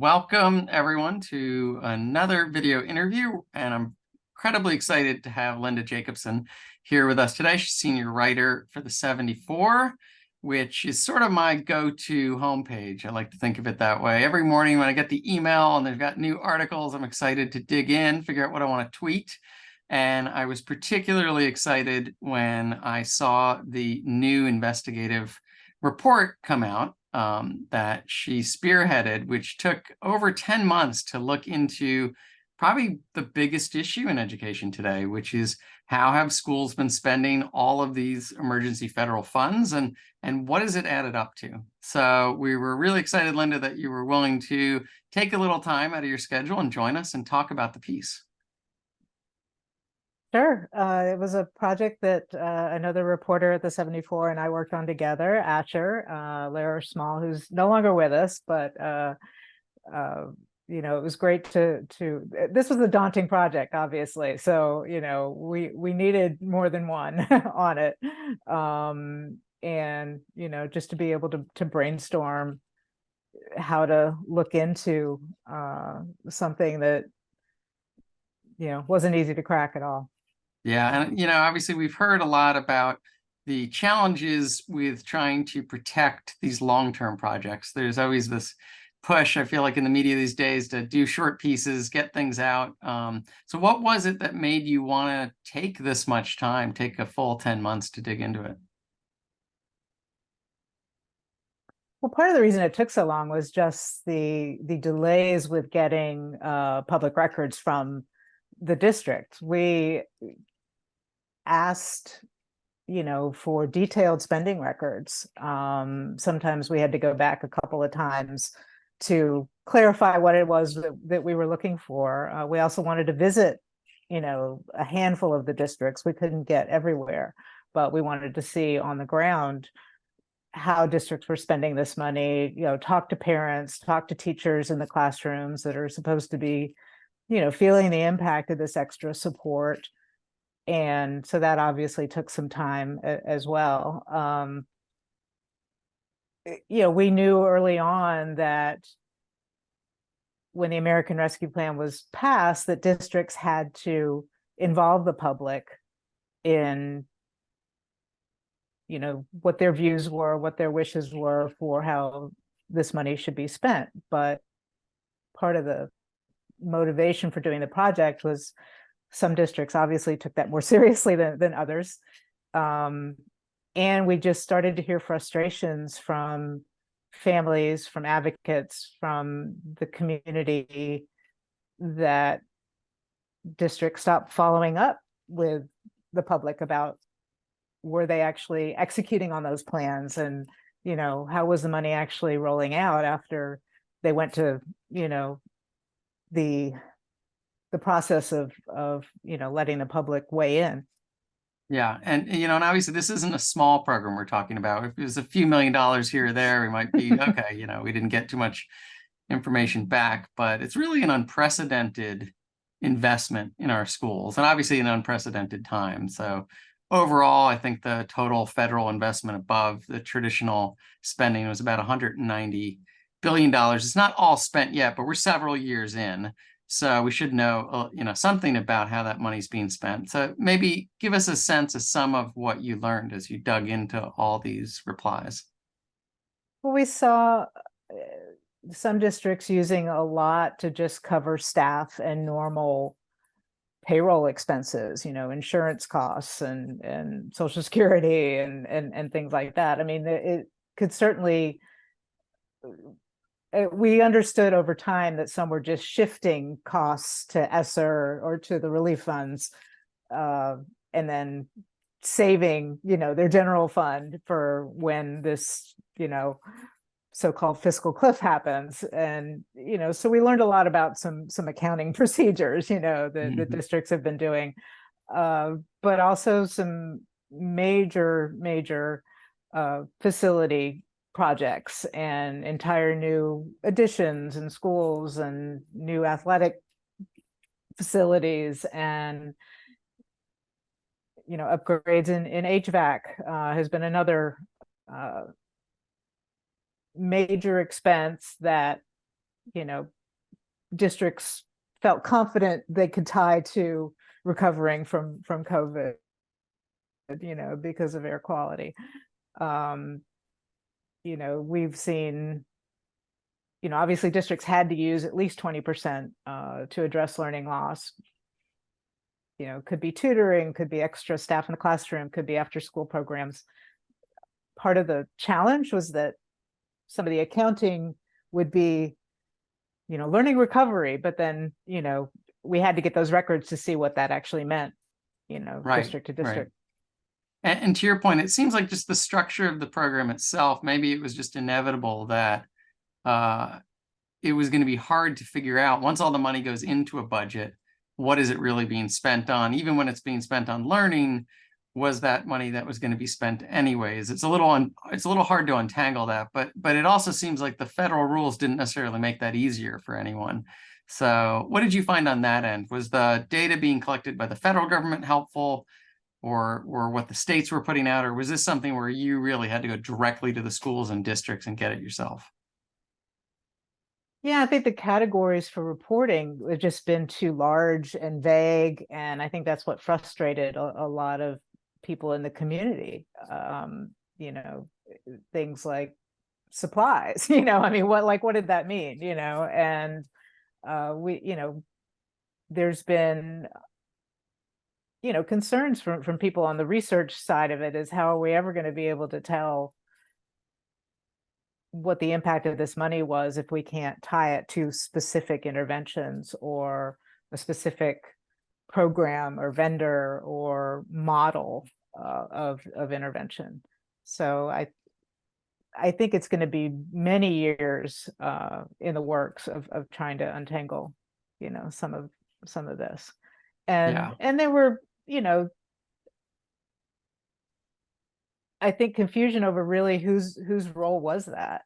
Welcome everyone to another video interview, and I'm incredibly excited to have Linda Jacobson here with us today. She's senior writer for the 74, which is sort of my go-to homepage. I like to think of it that way. Every morning when I get the email and they've got new articles, I'm excited to dig in, figure out what I want to tweet. And I was particularly excited when I saw the new investigative report come out that she spearheaded, which took over 10 months to look into probably the biggest issue in education today, which is how have schools been spending all of these emergency federal funds, and what has it added up to? So we were really excited, Linda, that you were willing to take a little time out of your schedule and join us and talk about the piece. Sure. It was a project that another reporter at the 74 and I worked on together, Asher, Lara Small, who's no longer with us, but it was great to this was a daunting project, obviously. So, we needed more than one on it. And, just to be able to brainstorm how to look into something that, wasn't easy to crack at all. Yeah, and obviously we've heard a lot about the challenges with trying to protect these long-term projects. There's always this push, I feel like, in the media these days to do short pieces, get things out. So what was it that made you want to take this much time, take a full 10 months to dig into it? Well, part of the reason it took so long was just the delays with getting public records from the district. We asked, for detailed spending records. Sometimes we had to go back a couple of times to clarify what it was that we were looking for. We also wanted to visit, a handful of the districts. We couldn't get everywhere, but we wanted to see on the ground how districts were spending this money, talk to parents, talk to teachers in the classrooms that are supposed to be, feeling the impact of this extra support. And so that obviously took some time as well. We knew early on that when the American Rescue Plan was passed, that districts had to involve the public in, what their views were, what their wishes were for how this money should be spent. But part of the motivation for doing the project was some districts obviously took that more seriously than others. And we just started to hear frustrations from families, from advocates, from the community that districts stopped following up with the public about were they actually executing on those plans, and how was the money actually rolling out after they went to the process of letting the public weigh in. Yeah, and and obviously this isn't a small program we're talking about. If it was a few $1,000,000 here or there, we might be okay. We didn't get too much information back, but it's really an unprecedented investment in our schools, and obviously an unprecedented time. So overall, I think the total federal investment above the traditional spending was about $190 billion. It's not all spent yet, but we're several years in. So we should know, something about how that money's being spent. So maybe give us a sense of some of what you learned as you dug into all these replies. Well, we saw some districts using a lot to just cover staff and normal payroll expenses, insurance costs and Social Security and things like that. I mean, it could certainly. We understood over time that some were just shifting costs to ESSER or to the relief funds, and then saving, their general fund for when this, so-called fiscal cliff happens. And, so we learned a lot about some accounting procedures, the districts have been doing, but also some major facility projects and entire new additions and schools and new athletic facilities and upgrades in HVAC has been another major expense that districts felt confident they could tie to recovering from COVID, because of air quality. We've seen, obviously districts had to use at least 20% to address learning loss. Could be tutoring, could be extra staff in the classroom, could be after school programs. Part of the challenge was that some of the accounting would be, learning recovery, but then, we had to get those records to see what that actually meant, Right, district to district. And to your point, it seems like just the structure of the program itself, maybe it was just inevitable that it was going to be hard to figure out once all the money goes into a budget, what is it really being spent on? Even when it's being spent on learning, was that money that was going to be spent anyways? It's a little hard to untangle that, but it also seems like the federal rules didn't necessarily make that easier for anyone. So what did you find on that end? Was the data being collected by the federal government helpful, or what the states were putting out, or was this something where you really had to go directly to the schools and districts and get it yourself? Yeah, I think the categories for reporting have just been too large and vague, and I think that's what frustrated a lot of people in the community. Things like supplies, I mean, what did that mean? And there's been, concerns from people on the research side of it, is how are we ever going to be able to tell what the impact of this money was if we can't tie it to specific interventions or a specific program or vendor or model of intervention. So I think it's going to be many years in the works of trying to untangle, some of this. And there were, I think, confusion over really whose role was that.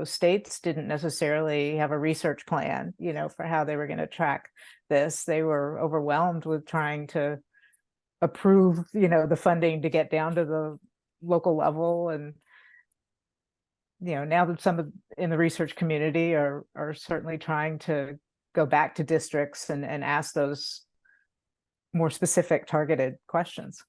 States didn't necessarily have a research plan, for how they were going to track this. They were overwhelmed with trying to approve, the funding to get down to the local level. And, now that some in the research community are certainly trying to go back to districts and ask those more specific targeted questions.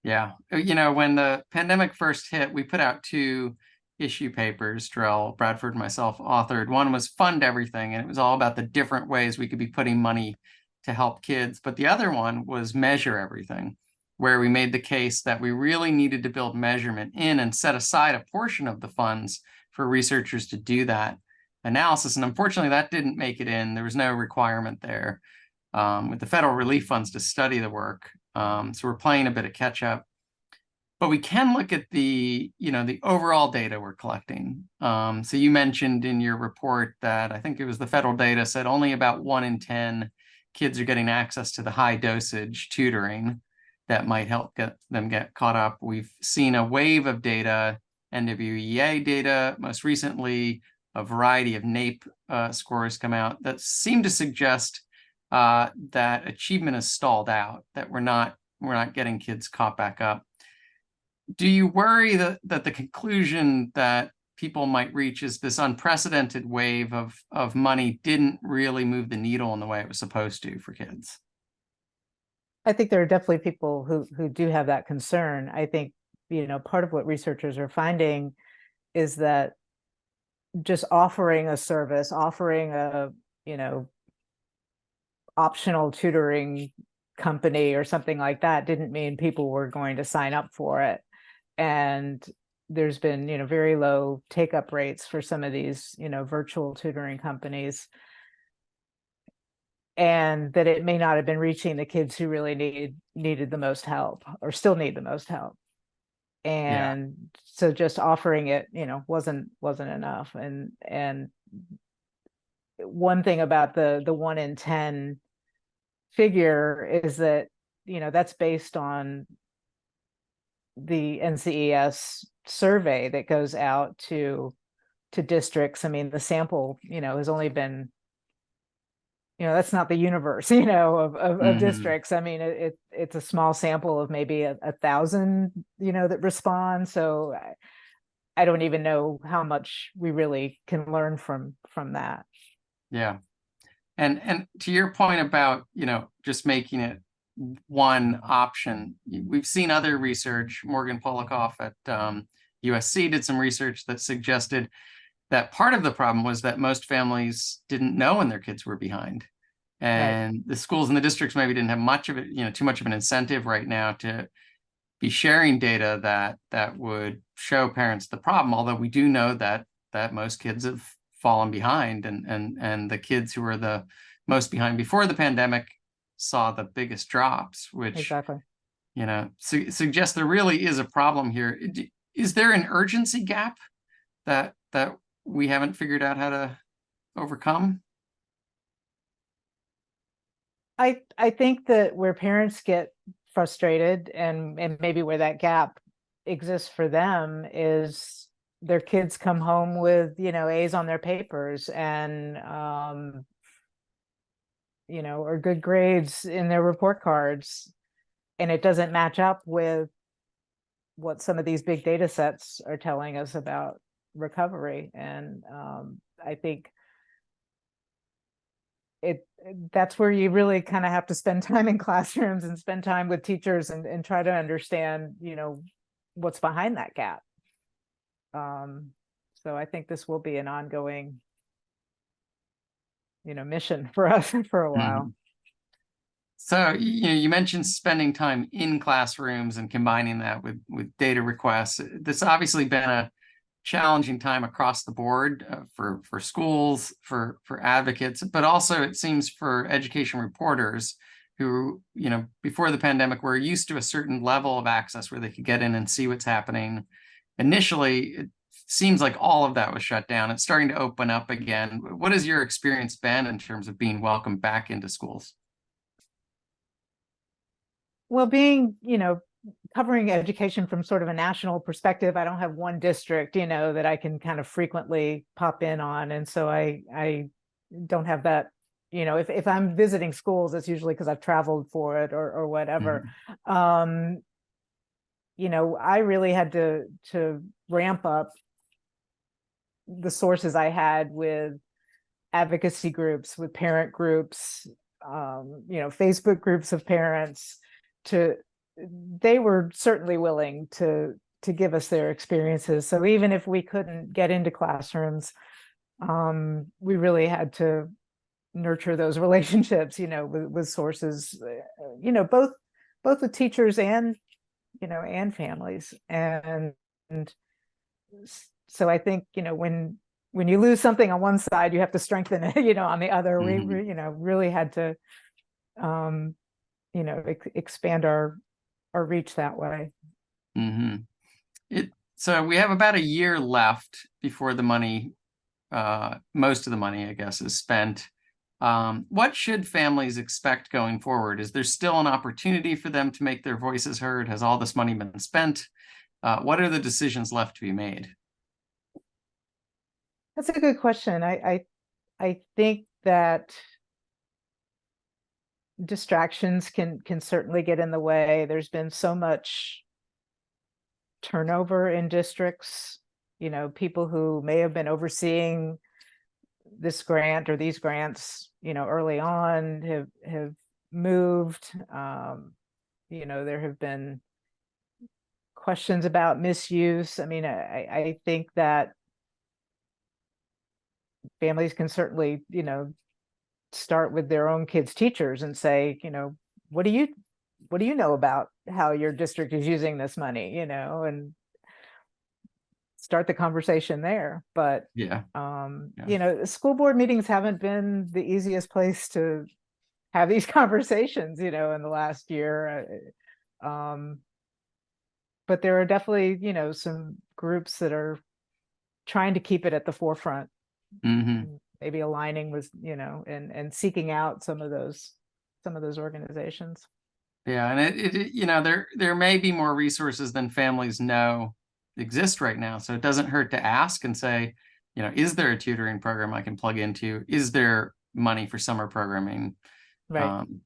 Yeah. When the pandemic first hit, we put out 2 issue papers, Drell, Bradford, and myself authored. One was Fund Everything, and it was all about the different ways we could be putting money to help kids. But the other one was Measure Everything, where we made the case that we really needed to build measurement in and set aside a portion of the funds for researchers to do that analysis. And unfortunately, that didn't make it in. There was no requirement there with the federal relief funds to study the work. So we're playing a bit of catch up, but we can look at the overall data we're collecting. So you mentioned in your report that I think it was the federal data said only about 1 in 10 kids are getting access to the high dosage tutoring that might help them get caught up. We've seen a wave of data, NWEA data, most recently a variety of NAEP scores come out that seem to suggest that achievement is stalled out, that we're not getting kids caught back up. Do you worry that the conclusion that people might reach is this unprecedented wave of money didn't really move the needle in the way it was supposed to for kids? I think there are definitely people who do have that concern. I think, part of what researchers are finding is that just offering a service, offering a, optional tutoring company or something like that didn't mean people were going to sign up for it. And there's been, very low take-up rates for some of these, virtual tutoring companies. And that it may not have been reaching the kids who really needed the most help or still need the most help. And so just offering it, wasn't enough. And one thing about the 1 in 10 figure is that, that's based on the NCES survey that goes out to districts. I mean, the sample, has only been, that's not the universe, of districts. I mean, it's a small sample of maybe 1,000, that respond. So I don't even know how much we really can learn from that. Yeah. And to your point about, just making it one option, we've seen other research. Morgan Polikoff at USC did some research that suggested that part of the problem was that most families didn't know when their kids were behind. Right. And the schools and the districts maybe didn't have much of it, too much of an incentive right now to be sharing data that would show parents the problem. Although we do know that most kids have fallen behind, and the kids who were the most behind before the pandemic saw the biggest drops, which Exactly. suggests there really is a problem here. Is there an urgency gap that we haven't figured out how to overcome? I think that where parents get frustrated and maybe where that gap exists for them is their kids come home with, A's on their papers and, or good grades in their report cards. And it doesn't match up with what some of these big data sets are telling us about recovery. And I think that's where you really kind of have to spend time in classrooms and spend time with teachers and try to understand, what's behind that gap. So I think this will be an ongoing, mission for us for a while. Mhm. So, you mentioned spending time in classrooms and combining that with data requests. This obviously been a challenging time across the board for schools, for advocates, but also it seems for education reporters who, before the pandemic were used to a certain level of access where they could get in and see what's happening. Initially, it seems like all of that was shut down. It's starting to open up again. What has your experience been in terms of being welcomed back into schools? Well, being, covering education from sort of a national perspective, I don't have one district, that I can kind of frequently pop in on. And so I don't have that, if I'm visiting schools, it's usually because I've traveled for it or whatever. Mhm. I really had to ramp up the sources I had with advocacy groups, with parent groups, Facebook groups of parents. They were certainly willing to give us their experiences. So even if we couldn't get into classrooms, we really had to nurture those relationships, with sources, both with teachers and and families. And so I think, when you lose something on one side, you have to strengthen it, on the other. Mhm. We really had to, expand our reach that way. Mm-hmm. So we have about a year left before the money, most of the money, I guess, is spent. What should families expect going forward? Is there still an opportunity for them to make their voices heard? Has all this money been spent? What are the decisions left to be made? That's a good question. I think that distractions can certainly get in the way. There's been so much turnover in districts, people who may have been overseeing this grant or these grants, early on have moved. There have been questions about misuse. I mean, I think that families can certainly, start with their own kids' teachers and say, what do you know about how your district is using this money, and start the conversation there. But Yeah. school board meetings haven't been the easiest place to have these conversations, in the last year. But there are definitely, some groups that are trying to keep it at the forefront, Mm-hmm. maybe aligning with, and seeking out some of those organizations. Yeah, and there may be more resources than families know exist right now. So it doesn't hurt to ask and say, is there a tutoring program I can plug into? Is there money for summer programming? Right. Um,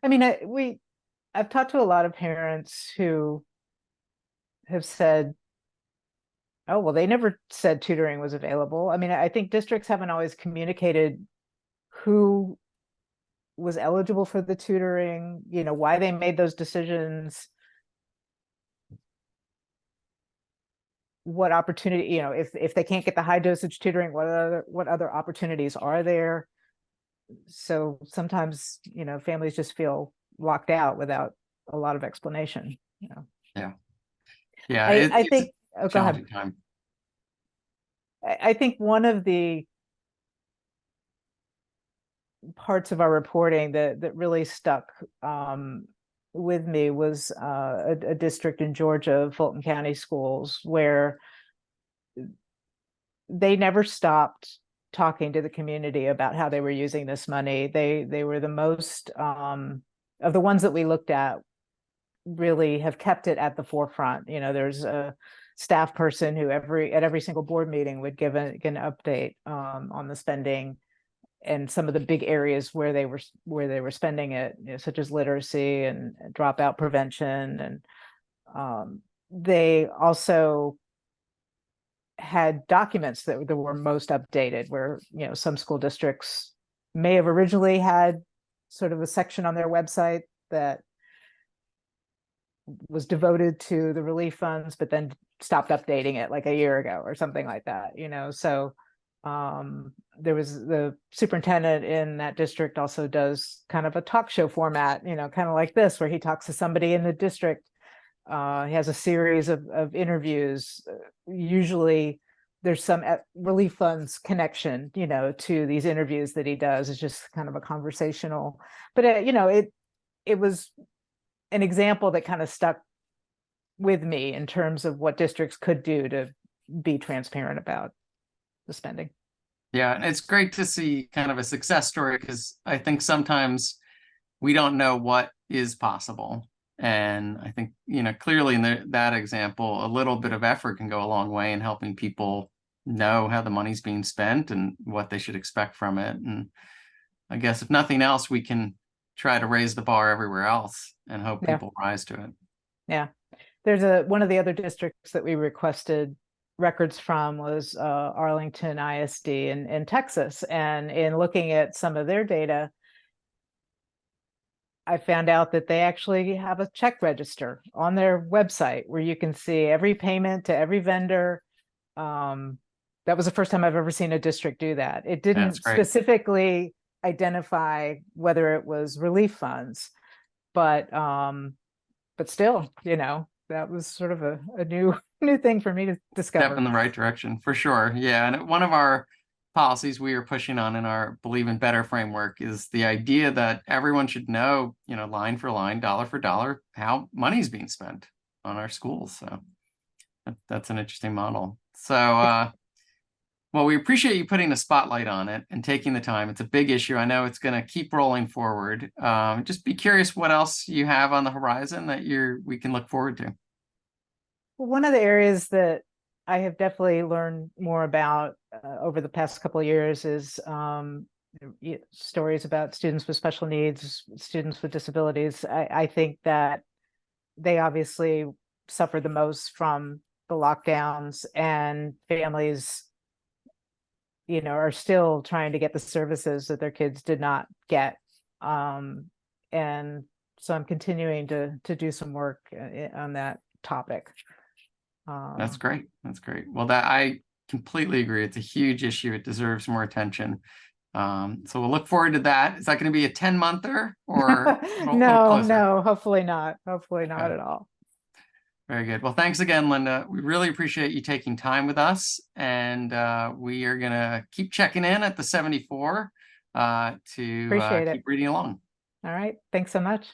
I mean, I've talked to a lot of parents who have said, Oh, well, they never said tutoring was available. I mean, I think districts haven't always communicated who was eligible for the tutoring, why they made those decisions, what opportunity, if they can't get the high dosage tutoring, what other opportunities are there? So sometimes, families just feel locked out without a lot of explanation. Yeah. Yeah. I It's a think, oh, go ahead. challenging time. I think one of the parts of our reporting that really stuck with me was a district in Georgia, Fulton County Schools, where they never stopped talking to the community about how they were using this money. They were the most of the ones that we looked at really have kept it at the forefront. There's a staff person who at every single board meeting would give an update on the spending and some of the big areas where they were spending it, such as literacy and dropout prevention. And they also had documents that were most updated, where some school districts may have originally had sort of a section on their website that was devoted to the relief funds, but then stopped updating it like a year ago or something like that. So there was the superintendent in that district also does kind of a talk show format, kind of like this, where he talks to somebody in the district. He has a series of interviews. Usually there's some relief funds connection, to these interviews that he does. It's just kind of a conversational, but it was an example that kind of stuck with me in terms of what districts could do to be transparent about the spending. Yeah, and it's great to see kind of a success story, because I think sometimes we don't know what is possible. And I think, clearly in that example, a little bit of effort can go a long way in helping people know how the money's being spent and what they should expect from it. And I guess if nothing else, we can try to raise the bar everywhere else and hope Yeah. people rise to it. Yeah. There's one of the other districts that we requested records from was Arlington ISD in Texas. And in looking at some of their data, I found out that they actually have a check register on their website where you can see every payment to every vendor. That was the first time I've ever seen a district do that. It didn't specifically identify whether it was relief funds, but still, that was sort of a new thing for me to discover. Step in the right direction, for sure. Yeah, and one of our policies we are pushing on in our Believe in Better framework is the idea that everyone should know, line for line, dollar for dollar, how money's being spent on our schools. So that's an interesting model. So, well, we appreciate you putting a spotlight on it and taking the time. It's a big issue. I know it's going to keep rolling forward. Just be curious what else you have on the horizon that we can look forward to. Well, one of the areas that I have definitely learned more about over the past couple of years is stories about students with special needs, students with disabilities. I think that they obviously suffered the most from the lockdowns, and families, are still trying to get the services that their kids did not get. And so I'm continuing to do some work on that topic. That's great. That's great. Well, I completely agree. It's a huge issue. It deserves more attention. So we'll look forward to that. Is that going to be a 10-monther or no, hopefully not. Hopefully not at all. Very good. Well, thanks again, Linda. We really appreciate you taking time with us, and we are going to keep checking in at the 74 to keep reading along. All right. Thanks so much.